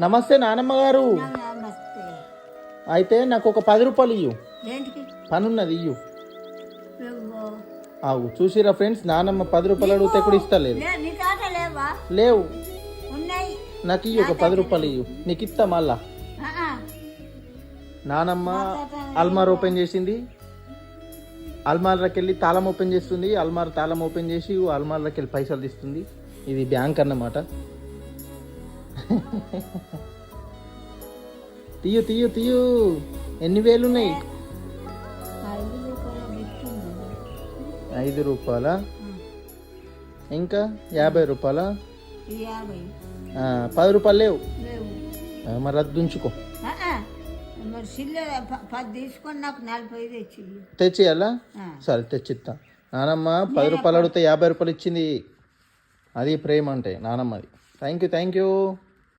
నమస్తే నానమ్మ గారు. నమస్తే. అయితే నాకు ఒక 10 రూపాయలు ఇయ్యు, ఏంటికి పనున్నది ఇయ్యు. నువ్వు ఆవు చూసిరా ఫ్రెండ్స్, నానమ్మ 10 రూపాయలు అడిగితే కూడా ఇస్తలేదు. నీ తాట లేవా? లేవు. ఉన్నాయి. నాకు ఇయ్యు, ఒక 10 రూపాయలు ఇయ్యు, నీకు ఇస్తా మళ్ళా. నానమ్మ అల్మార్ ఓపెన్ చేసింది, అల్మార్లోకి వెళ్ళి తాళం ఓపెన్ చేస్తుంది, అల్మార్ తాళం ఓపెన్ చేసి అల్మార్లోకి వెళ్ళి పైసలు తీస్తుంది. ఇది బ్యాంక్ అన్నమాట. తీయు తీయు తీయు, ఎన్ని వేలు ఉన్నాయి? 5 రూపాయల, ఇంకా 50 రూపాయల, 10 రూపాయలు లేవు. మరి అది ఉంచుకో. మరి చిల్లర 10 తీసుకొని నాకు 40 తెచ్చి తెచ్చియాలా? సరే తెచ్చిస్తా. నానమ్మ 10 రూపాయలు అడిగితే 50 రూపాయలు ఇచ్చింది. అది ప్రేమ అంటే నానమ్మది. Thank you.